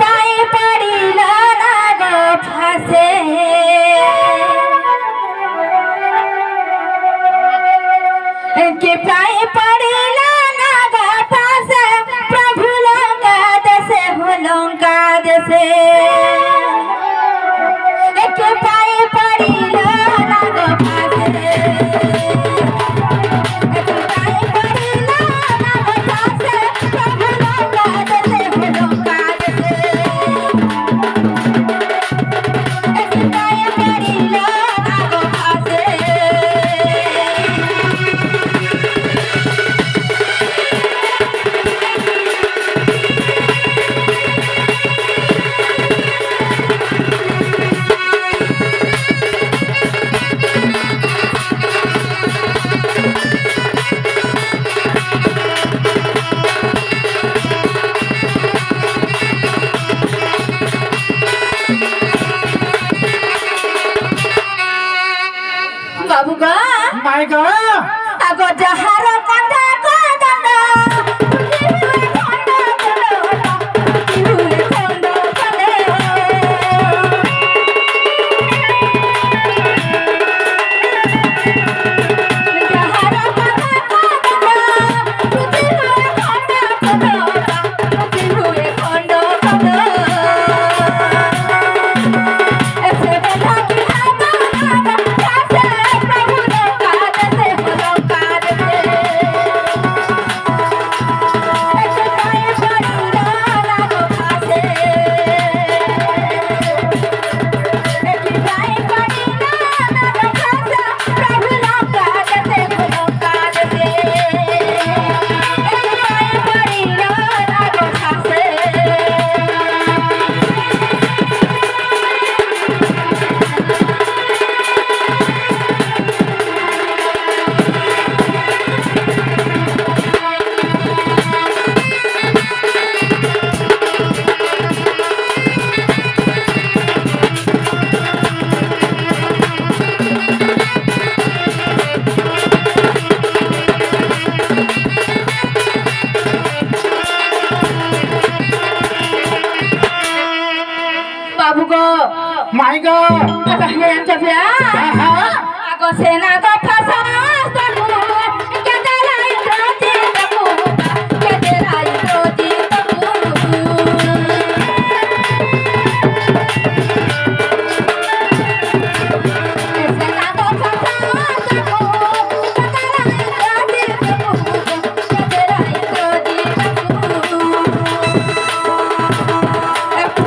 পায়ে পড়িল না গো ফাঁসে के पाए पड़िल ना गो फाँसे प्रभु लंका देशे हो लंका देशे के पाए पड़िल ना गो फाँसे My God! Aku jahara kanda kanda My God! Apa yang terjadi? Aku senang kau pasang aku, kita lain roti aku, kita lain roti aku. Senang kau pasang aku, kita lain roti aku, kita lain roti aku. Aku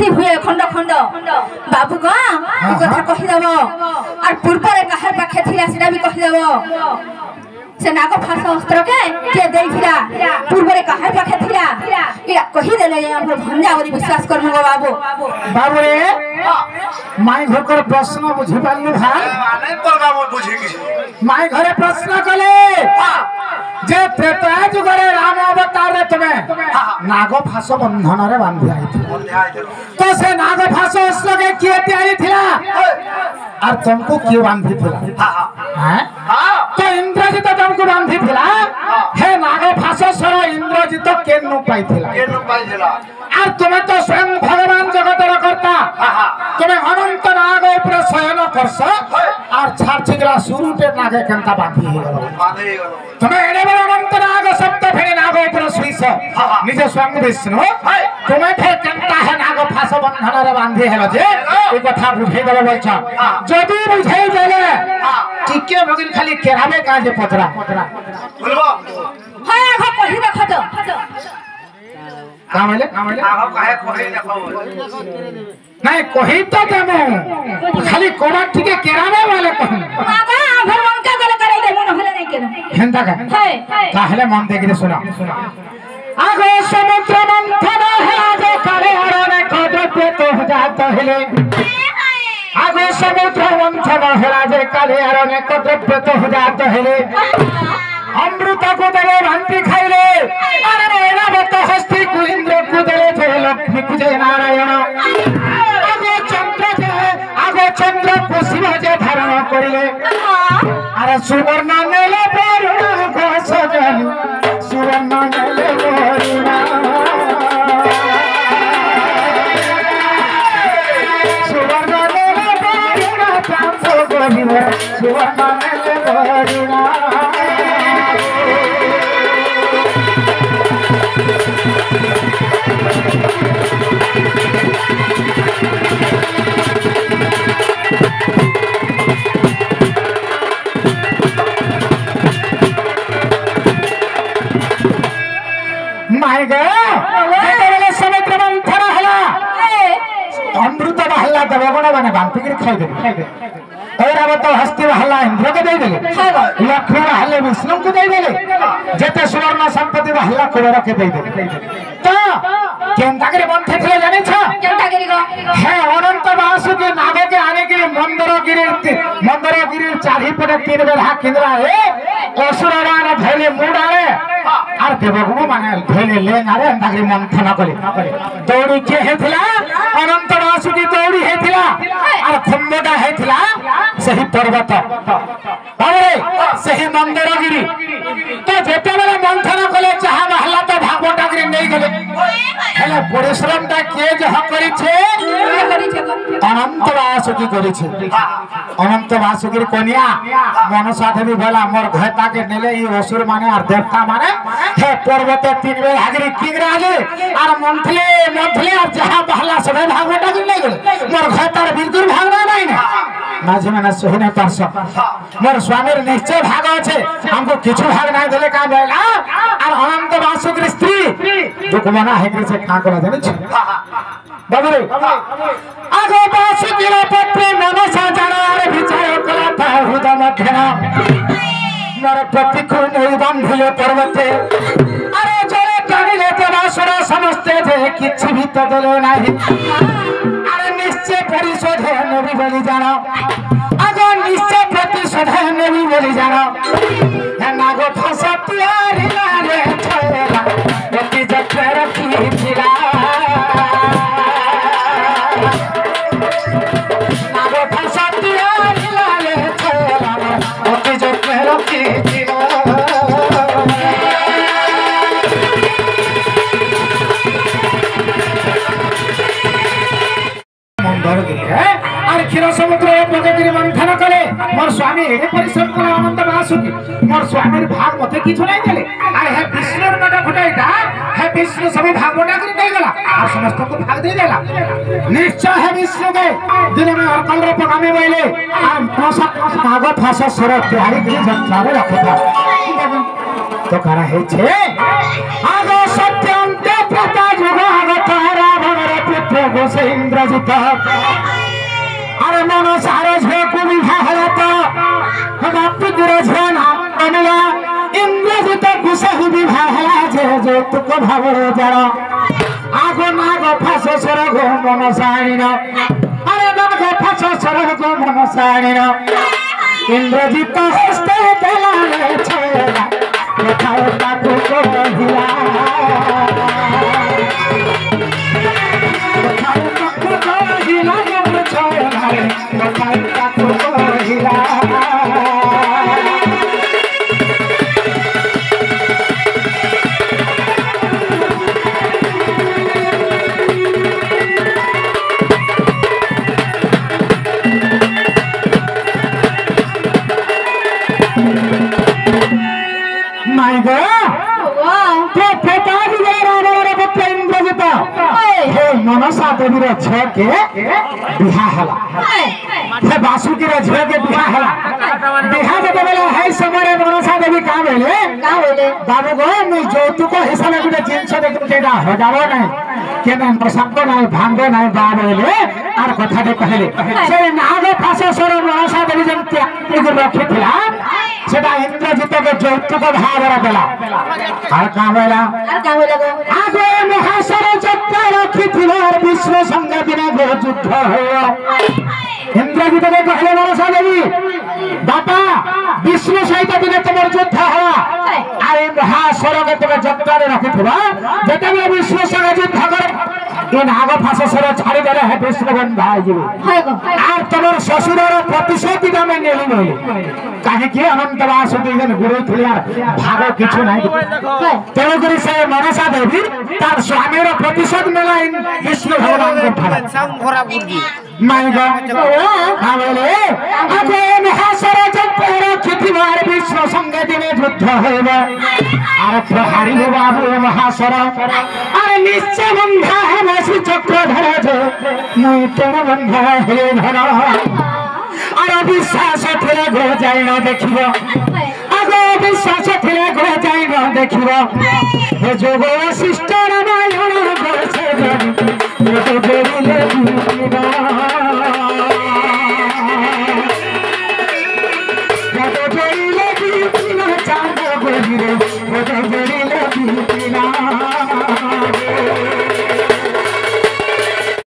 गुंथी हुए खंड खंड बाबू गा कथा कहि देबो और पूर्व रे काहे पाखे थिला सेटा भी कहि देबो से नाग फास अस्त्र के देइथिला पूर्व रे काहे पाखे थिला इरा कहि देले हम भंजा बोली विश्वास करमु गो बाबू बाबू रे माई घर कर प्रश्न बुझि पालनु भाई नहीं परगा मो बुझी कि माई घरे प्रश्न कले जे त्रेता जुगरे राम अवतार रे तमे नाग फास बंधन रे बांधि आइथिला तो से नाग फास अस्त्र के किए तैयारी थिला और तुमको क्यों बांधी थिला हां तो इंद्रजित तुमको बांधी थिला हे नाग फास सर इंद्रजित केनु पाइथिला और तुम्हें तो स्वयं भगवान जगत रे करता तुम्हें अनंत नाग ऊपर शयन करस और छाड़ छिगला सुरुटे नागे केनता बांधी गेलो तुम्हें एने बड़ अनंत नाग सप्त फेरे नाग ऊपर सुइस निजे स्वयं विष्णु तुम्हें फिर केनता है नाग फास बंधन रे बांधी हेलो जे ए कथा बुझे देबो बोलछ जदी बुझाई देले टिके भगिन खाली केराबे का जे पतरा बोलबो हाय आखो कहि देख तो कामले आहो काहे कोहे देखो नहीं कही तो देमु खाली कोबा ठीके केराबे वाले कहू मागा आभर मन का गले करे देमु नहले नहीं केनो हेंदा का हाय ताहले मन देखि सुना आगो समुद्र मंथन है आगो काले हरने कद्रते तो जात हेले आगो समुद्र मंथन है आजे काले हरने कद्रते तो जात हेले अमृत को देले भांति खाइले अरे एरावत हस्ती को इंद्र को देले थे लक्ष्मी को जय नारायण आगो चंद्र को शिव जे धारण करिले अरे सुवर्ण नेले बरुण को सजन सुवर्ण नेले बरुण सुवर्ण नेले बरुण चांदो गोहिने सुवर्ण नेले बरुण माय गो समुद्र मंथन हला अमृत बहला देवगण माने बांपिक खाइ दे ऐरावत हस्ती बहला इंद्र के दे देले लक्ष्मी बहले विष्णु को दे देले जेते सुवर्ण संपत्ति बहला कुबेर के दे देले तो केनता करे बंथे थे जाने छ केनता करी गो हे अनंत वासु के नाग के आने के मंदरगिरी चारि पटे तीन बेला केंद्रा रे असुरवान धैले मुडाले आर देवगुण माने धैले ले नारे अंधागिरी मंथन करे दौड़ी के हेथिला अनंत वासु की दौड़ी हेथिला आर खम्बटा हेथिला सही पर्वत अरे सही मंदरगिरी तो जेते बेला मंथन कले चाहा महला तो भागवटागिरी नहीं गले हेले परिश्रम ता के जह करी छे अनंत वासुकी करी छे अनंत वासुकीर कन्या मन साथे भी बोला मोर घता के नेले ई असुर माने और देवता माने हे पर्वते तीन बेर हागरी किंगरा आगे और मंथले और जहां बहला सबे भागवटागिरी नहीं गले मोर घतार बिल्कुल भागना नहीं ने माझे माने सोहने परस मोर स्वामीर निश्चय भाग আছে हमको किछु भाग नहीं देले का बोला और अनंत वासुकीर स्त्री दुख मना है कि से का करा जाने छ बाबू रे आगो वासुकीर पत्नी मनसा जानार विचार कला था हृदय मध्यना मोर पति को नहीं बांधिले पर्वते अरे जरे कानी लेते वासुरा समझते थे किछि भी तो देले नहीं अरे निश्चय परिशोध नेबी बोली जानो आगो निश्चय प्रतिशोध नेबी बोली जानो नागो फासा प्यारी लाले छोरा बेटी जत्रा रखी फिरा नागो फासा प्यारी लाले छोरा बेटी जत्रा रखी फिरा मंदर गिरे और क्षीर समुद्र प्रगति मंथन कले मोर स्वामी एडे परिश्रम कले अनंत वासुकी मोर स्वामीर भाग मते किछु नहीं देले आ हे विष्णुर मटा फटाइटा हे विष्णु सब भाग बटा कर नहीं गला आ समस्त को भाग दे देला निश्चय है विष्णु के दिन में और कल रे पगामे बोले आ मोसा कागज फासा सर तैयारी के जत्रा रे रखता तो करा है छे आगो सत्य अंत प्रता जुग आगो तारा भवर पुत्र বসে ইন্দ্রজিৎ আর মনসার ঝেকু বিভা হলো তো বাপুর ঝিও নাম আনিলা ইন্দ্রজিৎ কুশাহী বিভা হলা যে যৌতুক ভাবরে জড় আগো নাগ ফাঁস সরগ মনসাণীর আরে নাগ ফাঁস সরগ মনসাণীর ইন্দ্রজিৎ হস্তে দেলালে ছেলা কোথাও তাকু কহিলা কোথাও তাকু কহিলা ছেলা কোথাও তাকু কহিলা मनसा देवी झे बिहा हला हे बासुकी झे के बिहा हला बिहा जब बेला है समय मनसा देवी का बेले बाबू गो मैं যৌতুক হিসাবে গুটে জিনিস দেখুন যেটা हो जाबो নাই কেন প্রসঙ্গ নাই ভাঙ্গ নাই বাবেলে আর কথাতে কহিলে সে নাগ ফাঁস সর मनसा देवी যেন ত্যাগ রখিলা সেটা ইন্দ্রজিৎকে যৌতুক ভাবরা দেলা আর কা বেলা আগে মহাসর যত্ন রখিছিল विष्णु संग दिन युद्ध इंद्रजित कहले मनसा देवी बापा विष्णु सहित दिन तुम युद्ध हवा अरे महासर के तुम जत्न रखी जत विष्णु संग युद्ध कर इन आग फास सर छाड़ी देले है विष्णु बंधा और तुम ससुर प्रतिशोध में नेली नहीं कहीं कि अनंत वासुदेव गुरु थी भाग किछु नहीं तेणुक से मनसा देवी तार स्वामीर प्रतिशोध मेला विष्णु भगवान माय गॉड आवेले आगे महासर जत्तर खितिवार विष्णु संग दिन युद्ध होइबे আর প্রহারী বাবু মহাসর আর নিশ্চয় বন্ধা है বসি চক্র ধরে যে মুই তের বন্ধা হে ধর আর বিশ্বাস থিলে গো যাই না দেখিব আগে বিশ্বাস থিলে গো যাই না দেখিব হে যোগ শিষ্ট রামায়ণ বসে তো জড়িলে বিনা তো জড়িলে বিনা চাঁদ গো গিরে তো জড়িলে বিনা